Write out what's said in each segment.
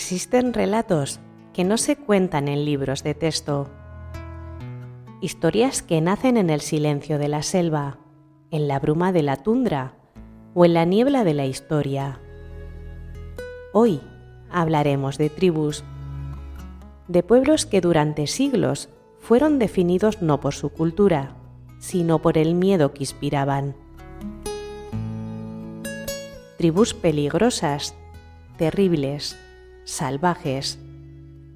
Existen relatos que no se cuentan en libros de texto. Historias que nacen en el silencio de la selva, en la bruma de la tundra o en la niebla de la historia. Hoy hablaremos de tribus, de pueblos que durante siglos fueron definidos no por su cultura, sino por el miedo que inspiraban. Tribus peligrosas, terribles, salvajes,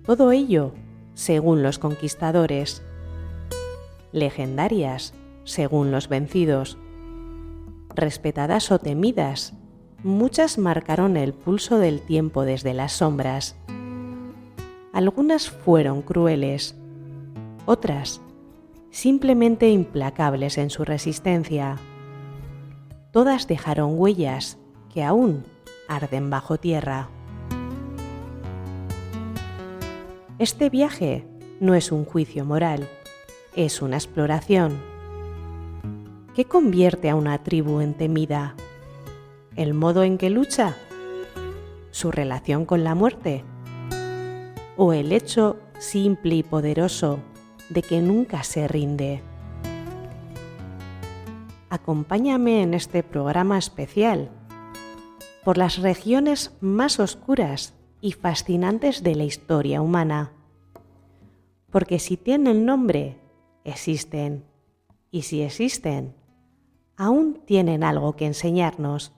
todo ello según los conquistadores, legendarias según los vencidos, respetadas o temidas, muchas marcaron el pulso del tiempo desde las sombras. Algunas fueron crueles, otras simplemente implacables en su resistencia. Todas dejaron huellas que aún arden bajo tierra. Este viaje no es un juicio moral, es una exploración. ¿Qué convierte a una tribu en temida? ¿El modo en que lucha? ¿Su relación con la muerte? ¿O el hecho simple y poderoso de que nunca se rinde? Acompáñame en este programa especial por las regiones más oscuras y fascinantes de la historia humana. Porque si tienen nombre, existen. Y si existen, aún tienen algo que enseñarnos.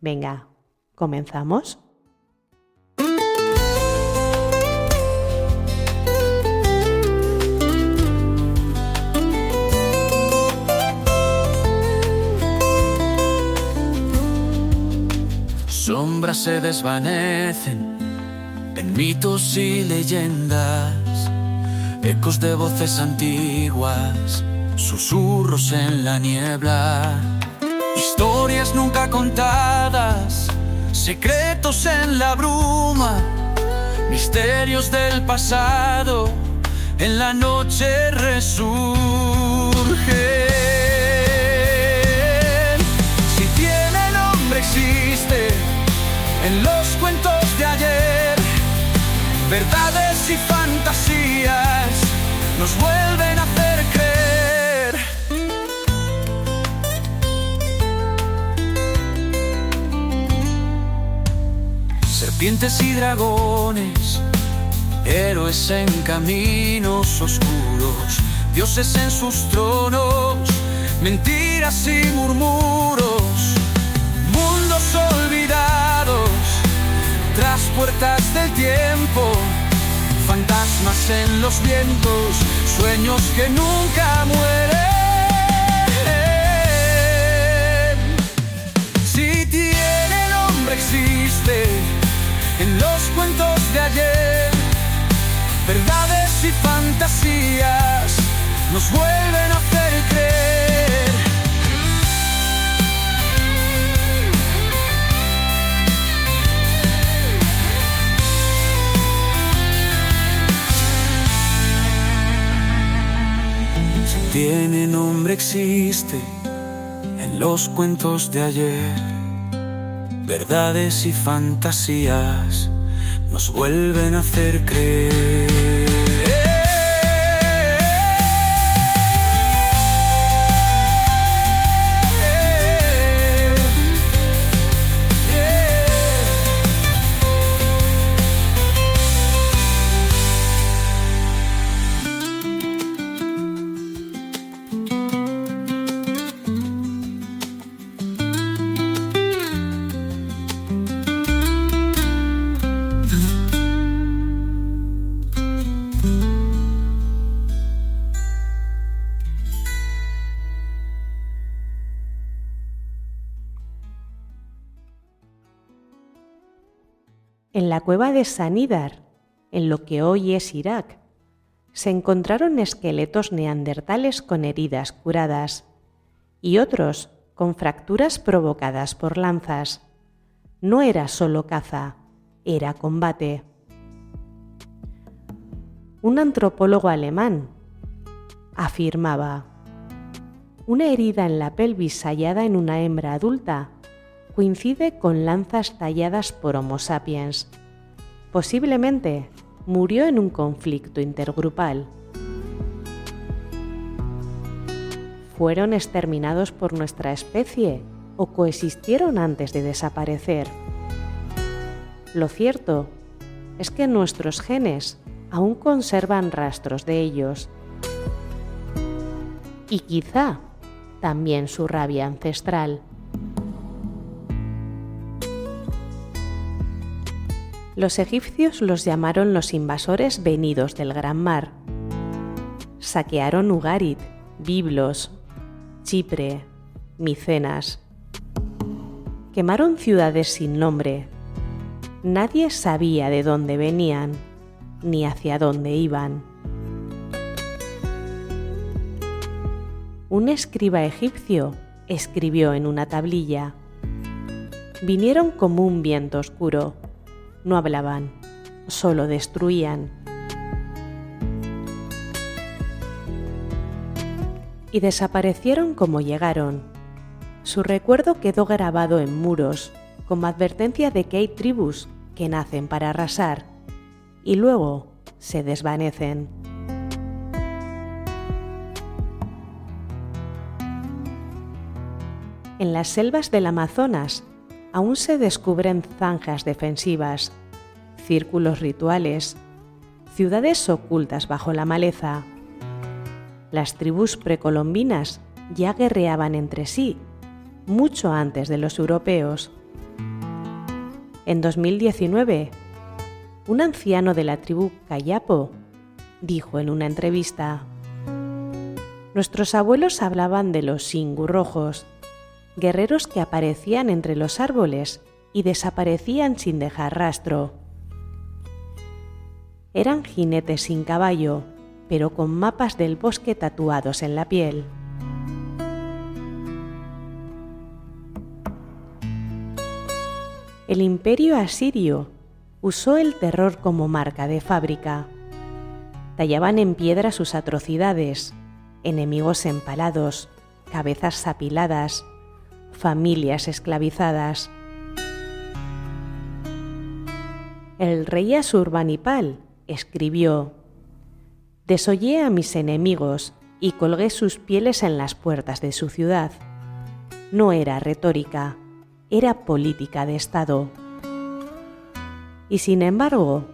Venga, ¿comenzamos? Sombras se desvanecen en mitos y leyendas, ecos de voces antiguas, susurros en la niebla, historias nunca contadas, secretos en la bruma, misterios del pasado, en la noche resurgen. Si tiene nombre existe en los cuentos de ayer, verdades y fantasías nos vuelven a hacer creer. Serpientes y dragones, héroes en caminos oscuros, dioses en sus tronos, mentiras y murmuros, mundos olvidados tras puertas del tiempo, fantasmas en los vientos, sueños que nunca mueren. Si tiene nombre existe en los cuentos de ayer, verdades y fantasías nos vuelven a hacer creer. Tiene nombre existe en los cuentos de ayer, verdades y fantasías nos vuelven a hacer creer. En la cueva de Sanidar, en lo que hoy es Irak, se encontraron esqueletos neandertales con heridas curadas y otros con fracturas provocadas por lanzas. No era solo caza, era combate. Un antropólogo alemán afirmaba: una herida en la pelvis hallada en una hembra adulta coincide con lanzas talladas por Homo sapiens, Posiblemente murió en un conflicto intergrupal. ¿Fueron exterminados por nuestra especie o coexistieron antes de desaparecer? Lo cierto es que nuestros genes aún conservan rastros de ellos. Y quizá también su rabia ancestral. Los egipcios los llamaron los invasores venidos del gran mar. Saquearon Ugarit, Biblos, Chipre, Micenas. Quemaron ciudades sin nombre. Nadie sabía de dónde venían, ni hacia dónde iban. Un escriba egipcio escribió en una tablilla: vinieron como un viento oscuro, no hablaban, solo destruían. Y desaparecieron como llegaron. Su recuerdo quedó grabado en muros, como advertencia de que hay tribus que nacen para arrasar y luego se desvanecen. En las selvas del Amazonas aún se descubren zanjas defensivas, círculos rituales, ciudades ocultas bajo la maleza. Las tribus precolombinas ya guerreaban entre sí, mucho antes de los europeos. En 2019, un anciano de la tribu Kayapo dijo en una entrevista: nuestros abuelos hablaban de los Xingu rojos, guerreros que aparecían entre los árboles y desaparecían sin dejar rastro. Eran jinetes sin caballo, pero con mapas del bosque tatuados en la piel. El imperio asirio usó el terror como marca de fábrica. Tallaban en piedra sus atrocidades, enemigos empalados, cabezas apiladas, familias esclavizadas. El rey Asurbanipal escribió: desollé a mis enemigos y colgué sus pieles en las puertas de su ciudad. No era retórica, era política de Estado. Y sin embargo,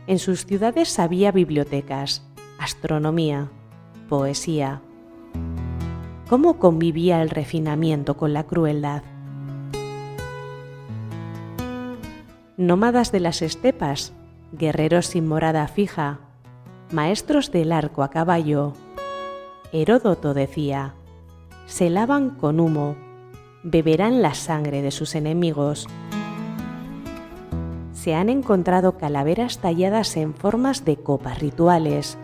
en sus ciudades había bibliotecas, astronomía, poesía. ¿Cómo convivía el refinamiento con la crueldad? Nómadas de las estepas, guerreros sin morada fija, maestros del arco a caballo. Heródoto decía: se lavan con humo, beberán la sangre de sus enemigos. Se han encontrado calaveras talladas en formas de copas rituales,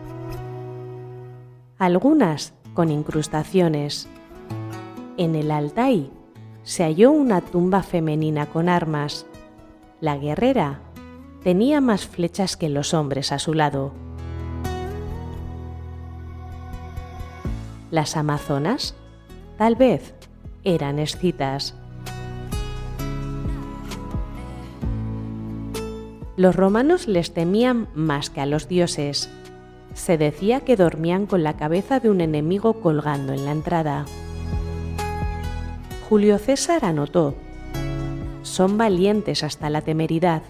algunas con incrustaciones. En el Altai se halló una tumba femenina con armas. La guerrera tenía más flechas que los hombres a su lado. Las amazonas, tal vez, eran escitas. Los romanos les temían más que a los dioses. Se decía que dormían con la cabeza de un enemigo colgando en la entrada. Julio César anotó: son valientes hasta la temeridad,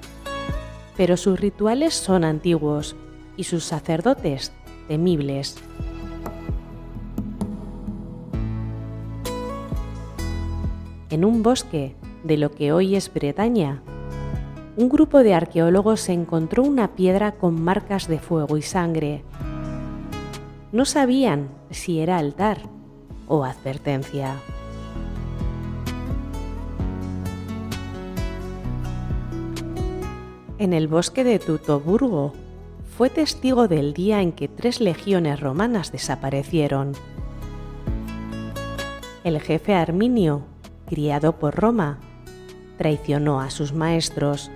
pero sus rituales son antiguos y sus sacerdotes temibles. En un bosque de lo que hoy es Bretaña, un grupo de arqueólogos encontró una piedra con marcas de fuego y sangre. No sabían si era altar o advertencia. En el bosque de Teutoburgo fue testigo del día en que 3 legiones romanas desaparecieron. El jefe Arminio, criado por Roma, traicionó a sus maestros.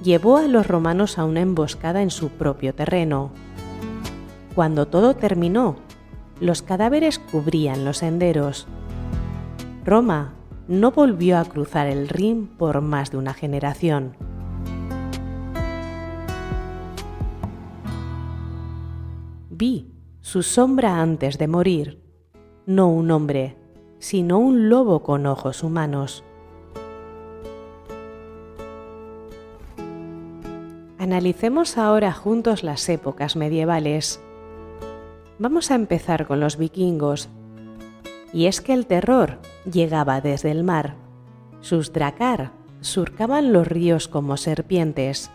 Llevó a los romanos a una emboscada en su propio terreno. Cuando todo terminó, los cadáveres cubrían los senderos. Roma no volvió a cruzar el Rin por más de una generación. Vi su sombra antes de morir, no un hombre, sino un lobo con ojos humanos. Analicemos ahora juntos las épocas medievales. Vamos a empezar con los vikingos. Y es que el terror llegaba desde el mar. Sus drakkar surcaban los ríos como serpientes,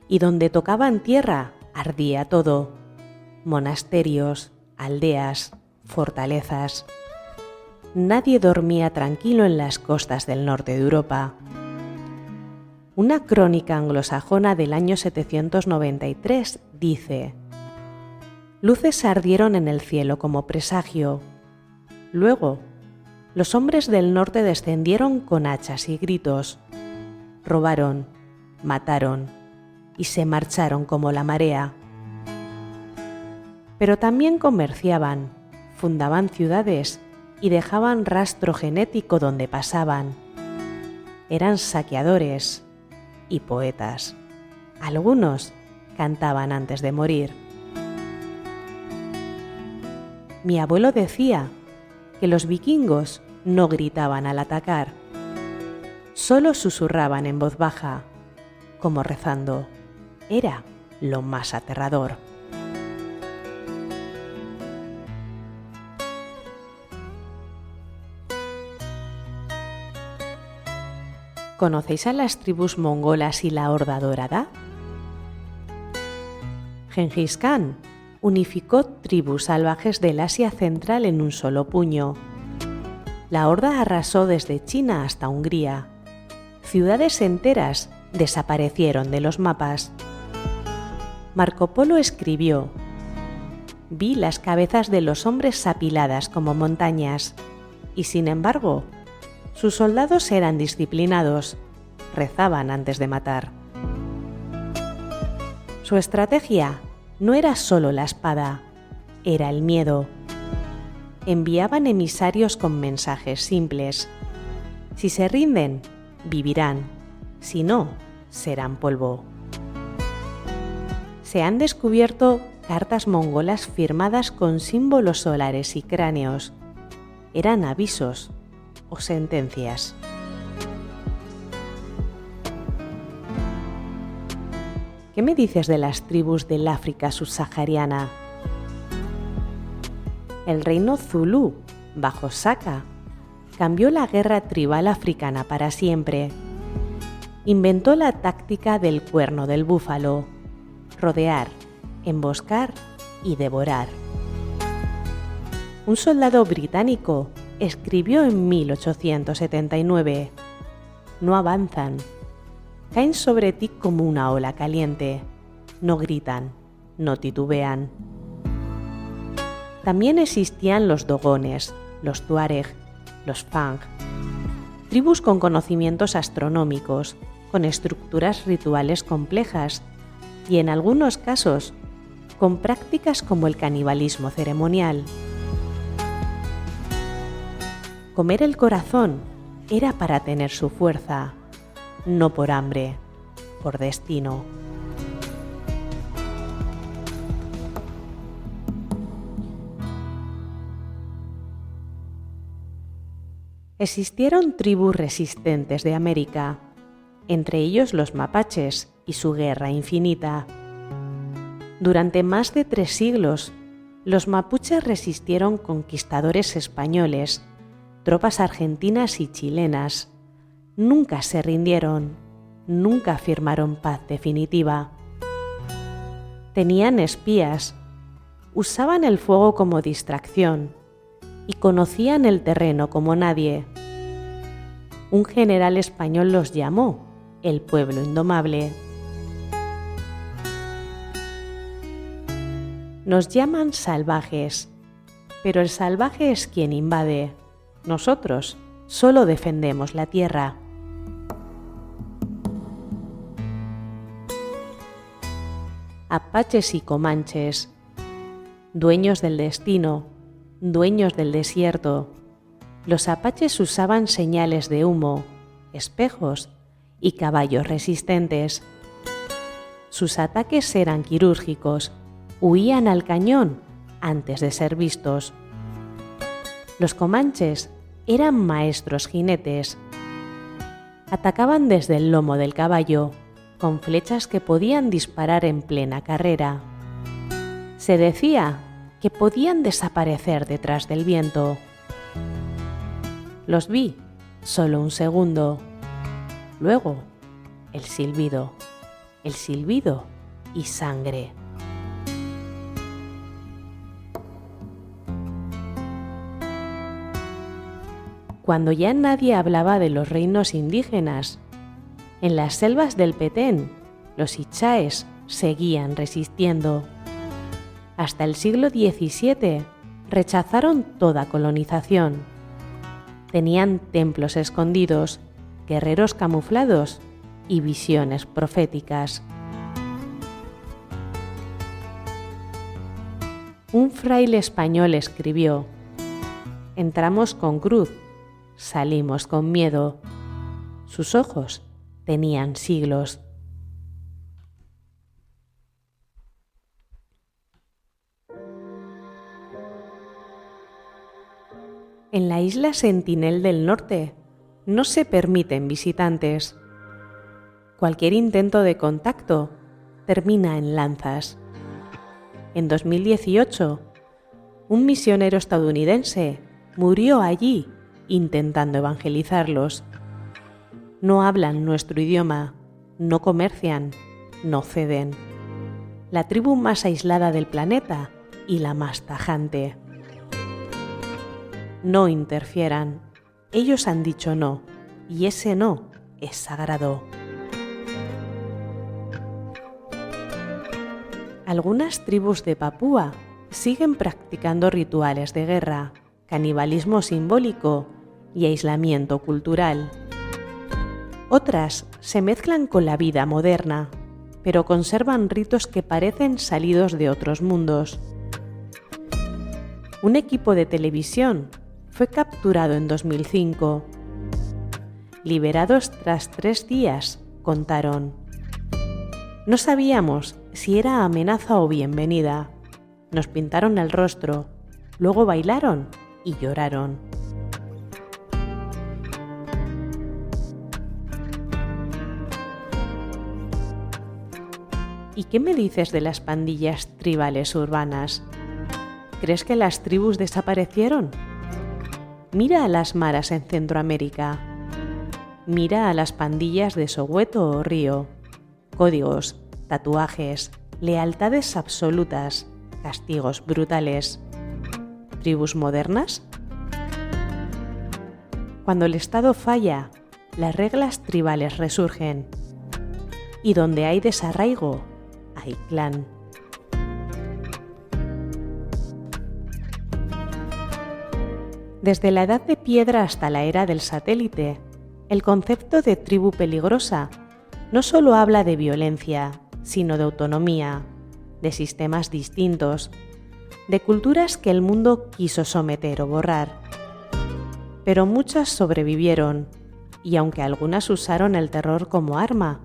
y donde tocaban tierra ardía todo: monasterios, aldeas, fortalezas. Nadie dormía tranquilo en las costas del norte de Europa. Una crónica anglosajona del año 793 dice: luces ardieron en el cielo como presagio. Luego, los hombres del norte descendieron con hachas y gritos. Robaron, mataron y se marcharon como la marea. Pero también comerciaban, fundaban ciudades y dejaban rastro genético donde pasaban. Eran saqueadores y poetas. Algunos cantaban antes de morir. Mi abuelo decía que los vikingos no gritaban al atacar, solo susurraban en voz baja, como rezando. Era lo más aterrador. ¿Conocéis a las tribus mongolas y la Horda Dorada? Gengis Khan unificó tribus salvajes del Asia Central en un solo puño. La horda arrasó desde China hasta Hungría. Ciudades enteras desaparecieron de los mapas. Marco Polo escribió: vi las cabezas de los hombres apiladas como montañas, y sin embargo, sus soldados eran disciplinados, rezaban antes de matar. Su estrategia no era solo la espada, era el miedo. Enviaban emisarios con mensajes simples. Si se rinden, vivirán. Si no, serán polvo. Se han descubierto cartas mongolas firmadas con símbolos solares y cráneos. Eran avisos o sentencias. ¿Qué me dices de las tribus del África subsahariana? El reino Zulú, bajo Saka, cambió la guerra tribal africana para siempre. Inventó la táctica del cuerno del búfalo: rodear, emboscar y devorar. Un soldado británico escribió en 1879: no avanzan, caen sobre ti como una ola caliente, no gritan, no titubean. También existían los dogones, los tuareg, los fang, tribus con conocimientos astronómicos, con estructuras rituales complejas y en algunos casos con prácticas como el canibalismo ceremonial. Comer el corazón era para tener su fuerza, no por hambre, por destino. Existieron tribus resistentes de América, entre ellos los mapaches y su guerra infinita. Durante más de 3 siglos, los mapuches resistieron conquistadores españoles, tropas argentinas y chilenas. Nunca se rindieron, nunca firmaron paz definitiva. Tenían espías, usaban el fuego como distracción y conocían el terreno como nadie. Un general español los llamó el pueblo indomable. Nos llaman salvajes, pero el salvaje es quien invade. Nosotros solo defendemos la tierra. Apaches y comanches, dueños del destino, dueños del desierto. Los apaches usaban señales de humo, espejos y caballos resistentes. Sus ataques eran quirúrgicos huían al cañón antes de ser vistos. Los comanches eran maestros jinetes. Atacaban desde el lomo del caballo, con flechas que podían disparar en plena carrera. Se decía que podían desaparecer detrás del viento. Los vi solo un segundo. Luego, el silbido y sangre. Cuando ya nadie hablaba de los reinos indígenas, en las selvas del Petén, los ichaes seguían resistiendo. Hasta el siglo XVII rechazaron toda colonización. Tenían templos escondidos, guerreros camuflados y visiones proféticas. Un fraile español escribió: «Entramos con cruz, salimos con miedo». Sus ojos tenían siglos. En la isla Sentinel del Norte no se permiten visitantes. Cualquier intento de contacto termina en lanzas. En 2018, un misionero estadounidense murió allí intentando evangelizarlos. No hablan nuestro idioma, no comercian, no ceden. La tribu más aislada del planeta y la más tajante. No interfieran. Ellos han dicho no, y ese no es sagrado. Algunas tribus de Papúa siguen practicando rituales de guerra, canibalismo simbólico y aislamiento cultural. Otras se mezclan con la vida moderna, pero conservan ritos que parecen salidos de otros mundos. Un equipo de televisión fue capturado en 2005. Liberados tras 3 días, contaron: «No sabíamos si era amenaza o bienvenida. Nos pintaron el rostro, luego bailaron y lloraron». ¿Y qué me dices de las pandillas tribales urbanas? ¿Crees que las tribus desaparecieron? Mira a las maras en Centroamérica. Mira a las pandillas de Soweto o Río. Códigos, tatuajes, lealtades absolutas, castigos brutales. ¿Tribus modernas? Cuando el Estado falla, las reglas tribales resurgen. Y donde hay desarraigo, hay clan. Desde la Edad de Piedra hasta la era del satélite, el concepto de tribu peligrosa no solo habla de violencia, sino de autonomía, de sistemas distintos, de culturas que el mundo quiso someter o borrar. Pero muchas sobrevivieron, y aunque algunas usaron el terror como arma,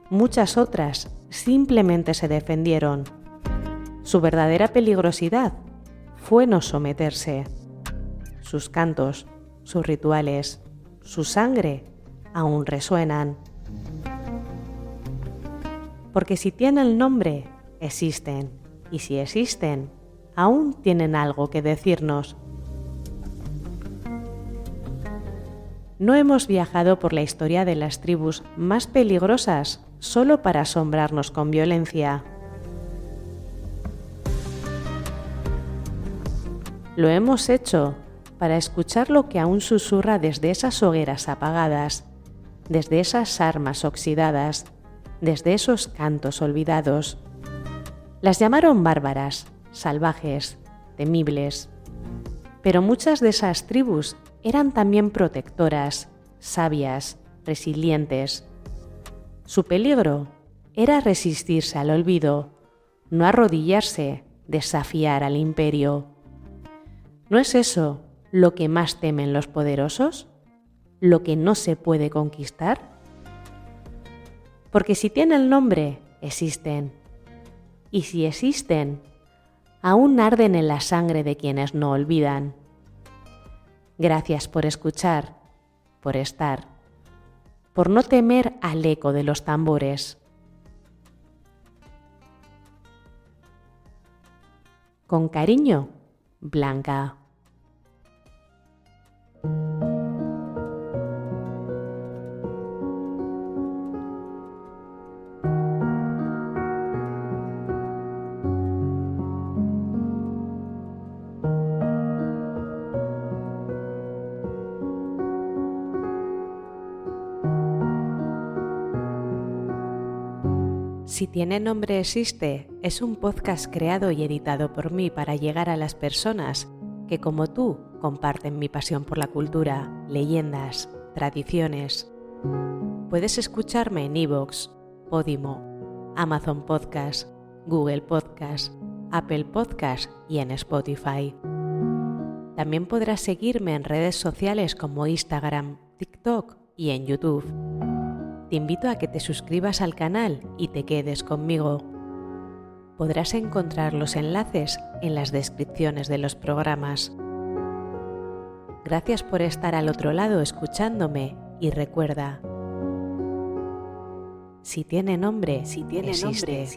muchas otras simplemente se defendieron. Su verdadera peligrosidad fue no someterse. Sus cantos, sus rituales, su sangre aún resuenan. Porque si tienen nombre, existen, y si existen, aún tienen algo que decirnos. No hemos viajado por la historia de las tribus más peligrosas solo para asombrarnos con violencia. Lo hemos hecho para escuchar lo que aún susurra desde esas hogueras apagadas, desde esas armas oxidadas, desde esos cantos olvidados. Las llamaron bárbaras, salvajes, temibles. Pero muchas de esas tribus eran también protectoras, sabias, resilientes. Su peligro era resistirse al olvido, no arrodillarse, desafiar al imperio. ¿No es eso lo que más temen los poderosos? ¿Lo que no se puede conquistar? Porque si tienen nombre, existen. Y si existen, aún arden en la sangre de quienes no olvidan. Gracias por escuchar, por estar, por no temer al eco de los tambores. Con cariño, Blanca. Si tiene nombre existe es un podcast creado y editado por mí para llegar a las personas que como tú comparten mi pasión por la cultura, leyendas, tradiciones. Puedes escucharme en iVoox, Podimo, Amazon Podcast, Google Podcast, Apple Podcast y en Spotify. También podrás seguirme en redes sociales como Instagram, TikTok y en YouTube. Te invito a que te suscribas al canal y te quedes conmigo. Podrás encontrar los enlaces en las descripciones de los programas. Gracias por estar al otro lado escuchándome y recuerda, si tiene nombre, existe.